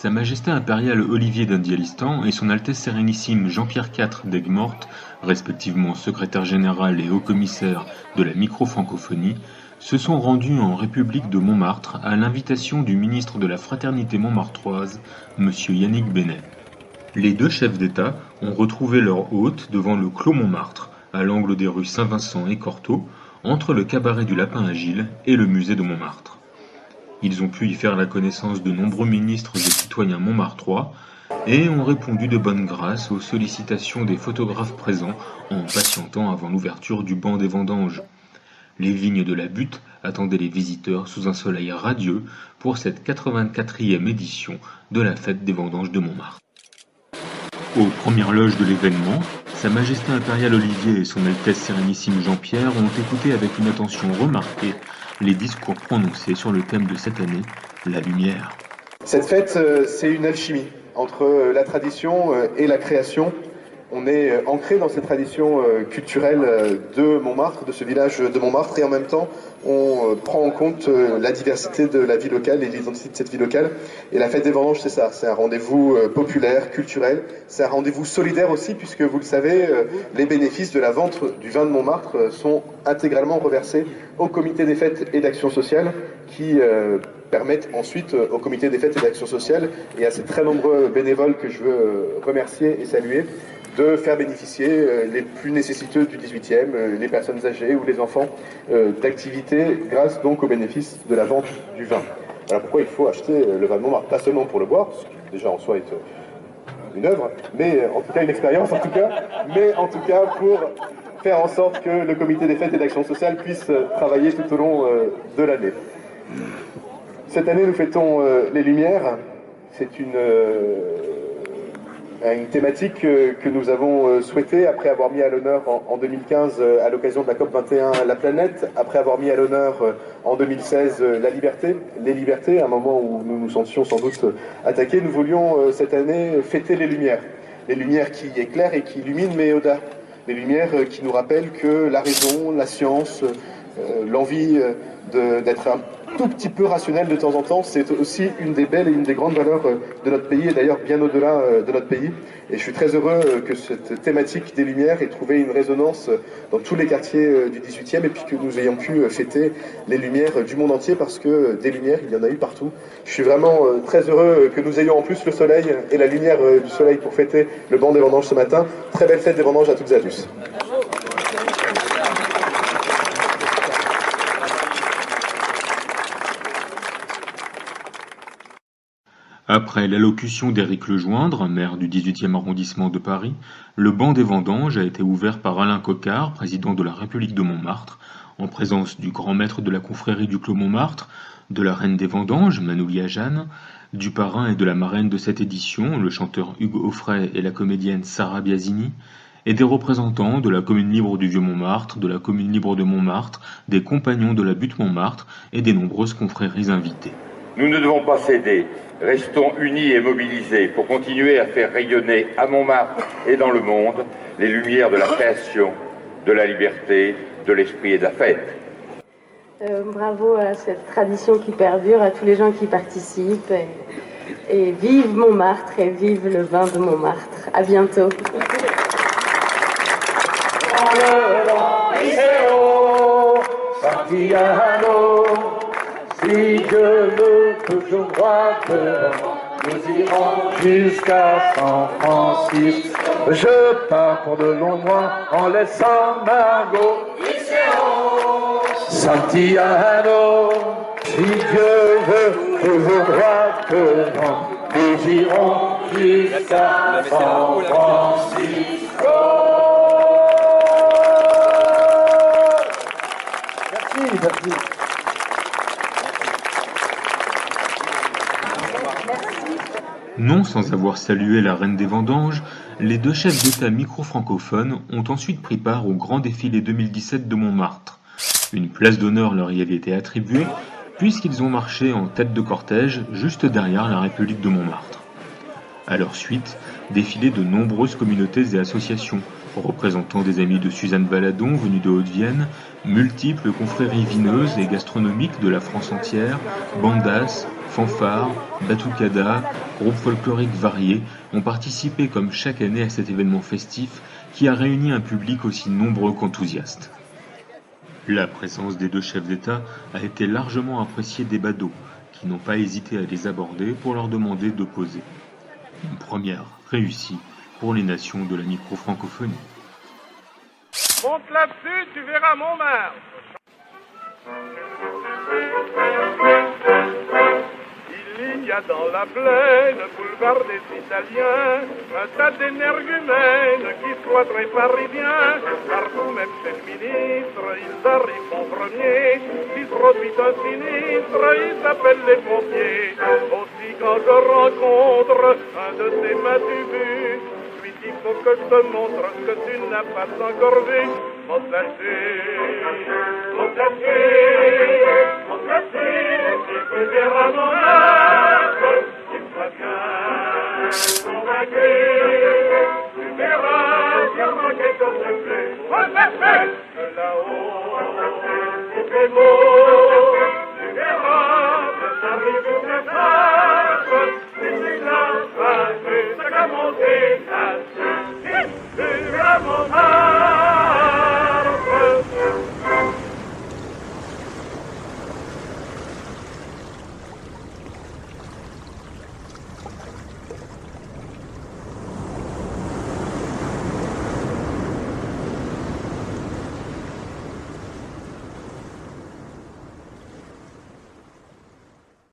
Sa Majesté impériale Olivier d'Indialistan et Son Altesse Sérénissime Jean-Pierre IV d'Aigues-Mortes, respectivement secrétaire général et haut-commissaire de la micro-francophonie, se sont rendus en République de Montmartre à l'invitation du ministre de la Fraternité montmartroise, M. Yannick Benet. Les deux chefs d'État ont retrouvé leur hôte devant le Clos Montmartre, à l'angle des rues Saint-Vincent et Cortot, entre le cabaret du Lapin Agile et le musée de Montmartre. Ils ont pu y faire la connaissance de nombreux ministres et citoyens montmartrois et ont répondu de bonne grâce aux sollicitations des photographes présents en patientant avant l'ouverture du banc des vendanges. Les vignes de la Butte attendaient les visiteurs sous un soleil radieux pour cette 84e édition de la fête des vendanges de Montmartre. Aux premières loges de l'événement, Sa Majesté impériale Olivier et Son Altesse Sérénissime Jean-Pierre ont écouté avec une attention remarquée les discours prononcés sur le thème de cette année, la lumière. Cette fête, c'est une alchimie entre la tradition et la création. On est ancré dans cette tradition culturelle de Montmartre, de ce village de Montmartre, et en même temps, on prend en compte la diversité de la vie locale et l'identité de cette vie locale. Et la fête des vendanges, c'est ça, c'est un rendez-vous populaire, culturel, c'est un rendez-vous solidaire aussi, puisque vous le savez, les bénéfices de la vente du vin de Montmartre sont intégralement reversés au comité des fêtes et d'action sociale, qui permettent ensuite au comité des fêtes et d'action sociale et à ces très nombreux bénévoles que je veux remercier et saluer, de faire bénéficier les plus nécessiteux du 18e, les personnes âgées ou les enfants, d'activités grâce donc au bénéfice de la vente du vin. Alors pourquoi il faut acheter le vin de Montmartre? Pas seulement pour le boire, ce qui déjà en soi est une œuvre, mais en tout cas une expérience en tout cas, mais en tout cas pour faire en sorte que le comité des fêtes et d'action sociale puisse travailler tout au long de l'année. Cette année nous fêtons les Lumières. C'est une thématique que nous avons souhaité, après avoir mis à l'honneur en 2015, à l'occasion de la COP21, la planète, après avoir mis à l'honneur en 2016 la liberté, les libertés, à un moment où nous nous sentions sans doute attaqués, nous voulions cette année fêter les lumières qui éclairent et qui illuminent, mais au-delà, les lumières qui nous rappellent que la raison, la science, l'envie d'être un tout petit peu rationnel de temps en temps, c'est aussi une des belles et une des grandes valeurs de notre pays, et d'ailleurs bien au-delà de notre pays. Et je suis très heureux que cette thématique des Lumières ait trouvé une résonance dans tous les quartiers du 18e, et puis que nous ayons pu fêter les Lumières du monde entier, parce que des Lumières, il y en a eu partout. Je suis vraiment très heureux que nous ayons en plus le soleil et la lumière du soleil pour fêter le banc des vendanges ce matin. Très belle fête des vendanges à toutes et à tous. Après l'allocution d'Éric Lejoindre, maire du 18e arrondissement de Paris, le banc des vendanges a été ouvert par Alain Coquard, président de la République de Montmartre, en présence du grand maître de la confrérie du Clos Montmartre, de la reine des vendanges, Manoulia Jeanne, du parrain et de la marraine de cette édition, le chanteur Hugues Offray et la comédienne Sarah Biasini, et des représentants de la commune libre du Vieux-Montmartre, de la commune libre de Montmartre, des compagnons de la butte Montmartre et des nombreuses confréries invitées. Nous ne devons pas céder. Restons unis et mobilisés pour continuer à faire rayonner à Montmartre et dans le monde les lumières de la création, de la liberté, de l'esprit et de la fête. Bravo à cette tradition qui perdure, à tous les gens qui participent. Et vive Montmartre et vive le vin de Montmartre. À bientôt. Si Dieu veut toujours droit devant, nous irons jusqu'à San Francisco. Je pars pour de longs mois en laissant Margot. Santiago, si Dieu veut toujours droit devant, nous irons jusqu'à San Francisco. Merci. Non sans avoir salué la reine des vendanges, les deux chefs d'État micro-francophones ont ensuite pris part au grand défilé 2017 de Montmartre. Une place d'honneur leur y avait été attribuée, puisqu'ils ont marché en tête de cortège juste derrière la République de Montmartre. À leur suite, défilaient de nombreuses communautés et associations, représentant des amis de Suzanne Baladon venus de Haute-Vienne, multiples confréries vineuses et gastronomiques de la France entière, bandas, fanfares, batucadas, groupes folkloriques variés ont participé comme chaque année à cet événement festif qui a réuni un public aussi nombreux qu'enthousiaste. La présence des deux chefs d'État a été largement appréciée des badauds, qui n'ont pas hésité à les aborder pour leur demander de poser. Une première réussie pour les nations de la micro-francophonie. Monte là-dessus, tu verras Montmartre. Il y a dans la plaine, boulevard des Italiens, un tas d'énergumènes qui soient très parisiens. Partout, même chez le ministre, ils arrivent en premier. S'il se produit un sinistre, ils s'appellent les pompiers. Aussi, quand je rencontre un de ces matubus, il faut que je te montre ce que tu n'as pas encore vu. Monte là-dessus, monte là-dessus, monte là-dessus, tu peux dire à mon âge, il soit bien convaincu. Tu verras sûrement quelque chose de plus. Monte là-dessus, que là-haut, tout est beau.